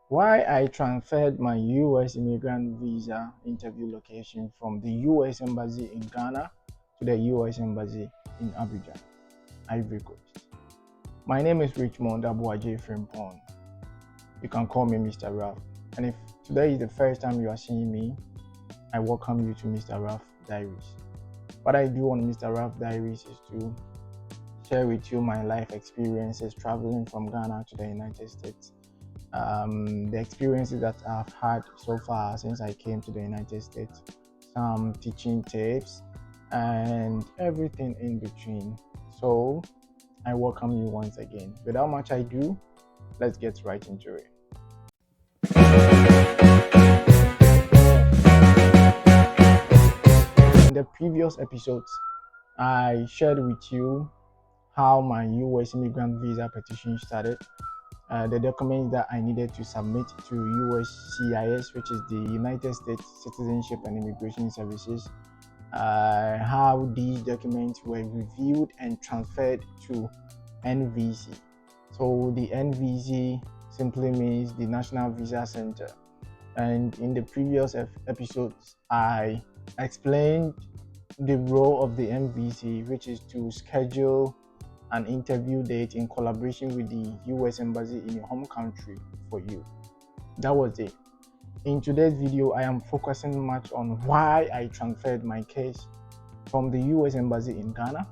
Why I transferred my U.S. immigrant visa interview location from the U.S. Embassy in Ghana to the U.S. Embassy in Abidjan, Ivory Coast. My name is Richmond Abuaje Frimpong. You can call me Mr. Ralph. And if today is the first time you are seeing me, I welcome you to Mr. Ralph Diaries. What I do on Mr. Ralph Diaries is to share with you my life experiences traveling from Ghana to the United States. The experiences that I've had so far since I came to the United States, some teaching tips, and everything in between. So I welcome you once again. Without much ado, let's get right into it. In the previous episodes, I shared with you how my U.S. immigrant visa petition started, the documents that I needed to submit to USCIS, which is the United States Citizenship and Immigration Services, how these documents were reviewed and transferred to NVC. So the NVC simply means the National Visa Center. And in the previous episodes, I explained the role of the NVC, which is to schedule an interview date in collaboration with the U.S. Embassy in your home country for you. That was it. In today's video, I am focusing much on why I transferred my case from the U.S. Embassy in Ghana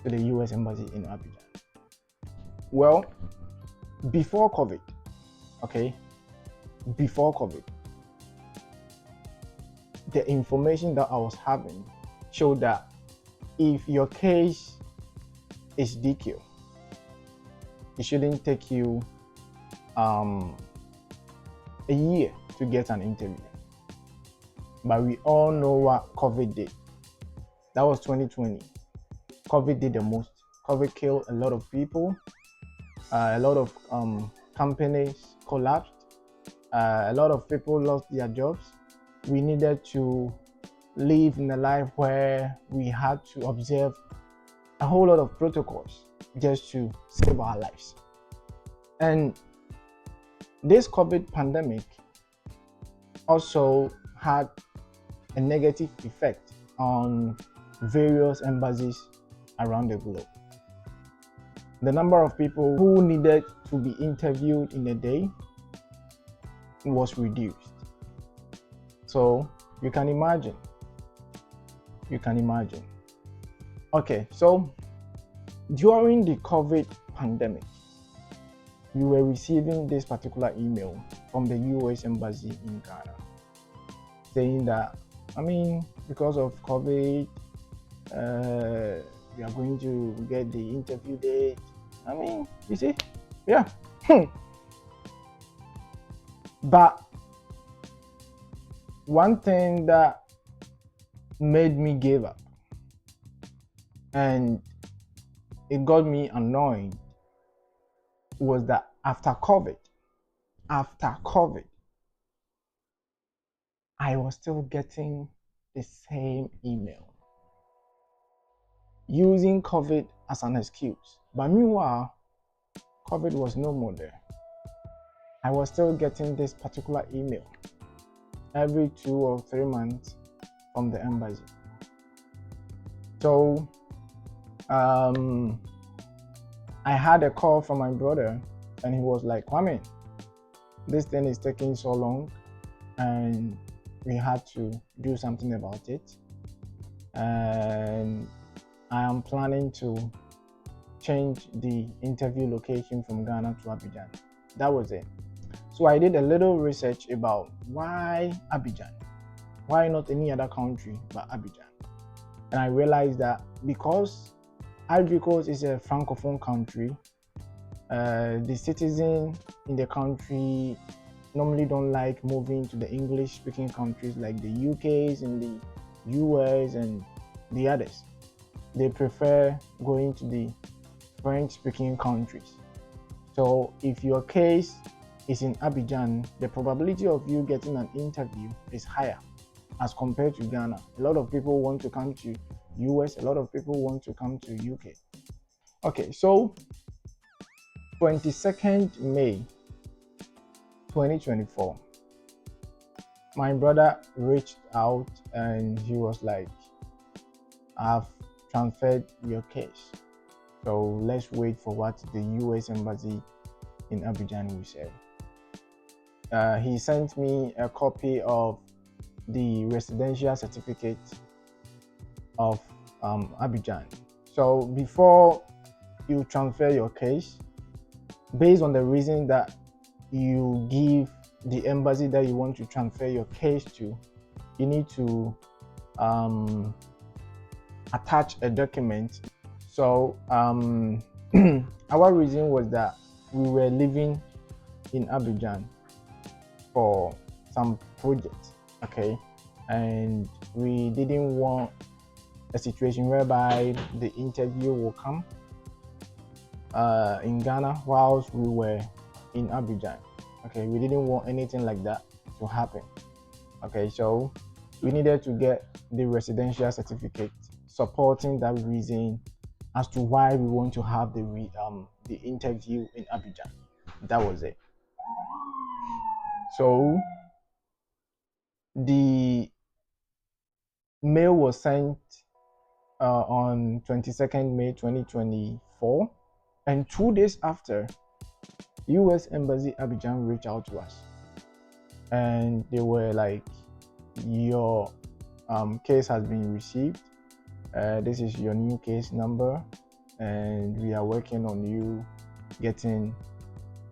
to the U.S. Embassy in Abidjan. Well, before COVID, the information that I was having showed that if your case is DQ, it shouldn't take you a year to get an interview. But we all know what COVID did. That was 2020. COVID did the most. COVID killed a lot of people. A lot of companies collapsed. A lot of people lost their jobs. We needed to live in a life where we had to observe a whole lot of protocols just to save our lives. And this COVID pandemic also had a negative effect on various embassies around the globe. The number of people who needed to be interviewed in a day was reduced. So you can imagine. Okay, so during the COVID pandemic, we were receiving this particular email from the U.S. Embassy in Ghana saying that, because of COVID, we are going to get the interview date. You see, yeah. But one thing that made me give up and it got me annoyed was that after COVID, I was still getting the same email using COVID as an excuse. But meanwhile, COVID was no more there. I was still getting this particular email every 2 or 3 months from the embassy. So I had a call from my brother and he was like, Kwame, this thing is taking so long and we had to do something about it. And I am planning to change the interview location from Ghana to Abidjan. That was it. So I did a little research about why Abidjan? Why not any other country but Abidjan? And I realized that because Ivory Coast is a francophone country, the citizens in the country normally don't like moving to the English-speaking countries like the UKs and the US and the others. They prefer going to the French-speaking countries. So if your case is in Abidjan, the probability of you getting an interview is higher as compared to Ghana. A lot of people want to come to US, a lot of people want to come to UK. Okay, so 22nd May 2024, my brother reached out and he was like, I've transferred your case, so let's wait for what the US Embassy in Abidjan will say. He sent me a copy of the residential certificate of Abidjan. So before you transfer your case, based on the reason that you give the embassy that you want to transfer your case to, you need to attach a document. So our reason was that we were living in Abidjan for some project, okay, and we didn't want a situation whereby the interview will come in Ghana whilst we were in Abidjan. Okay, we didn't want anything like that to happen. Okay, so we needed to get the residential certificate supporting that reason as to why we want to have the interview in Abidjan. That was it. So the mail was sent on 22nd May 2024, and 2 days after, US Embassy Abidjan reached out to us and they were like, your case has been received, this is your new case number, and we are working on you getting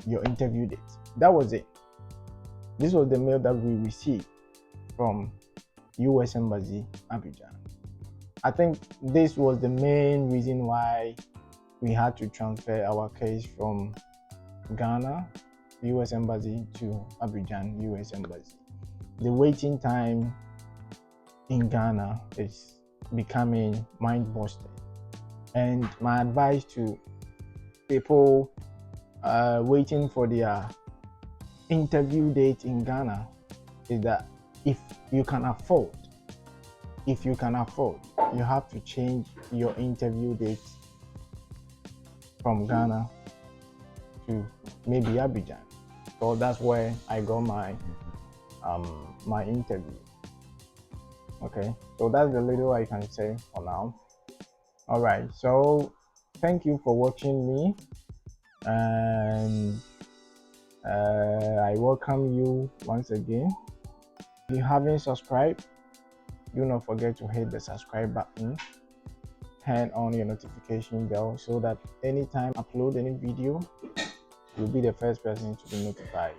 your interview date. That was it. This was the mail that we received from US Embassy Abidjan. I think this was the main reason why we had to transfer our case from Ghana US Embassy to Abidjan US Embassy. The waiting time in Ghana is becoming mind-busting, and my advice to people waiting for their interview date in Ghana is that if you can afford, you have to change your interview date from Ghana to maybe Abidjan. So that's where I got my my interview. Okay, so that's the little I can say for now. All right, so thank you for watching me, and I welcome you once again. If you haven't subscribed, do not forget to hit the subscribe button, turn on your notification bell so that anytime I upload any video, you'll be the first person to be notified.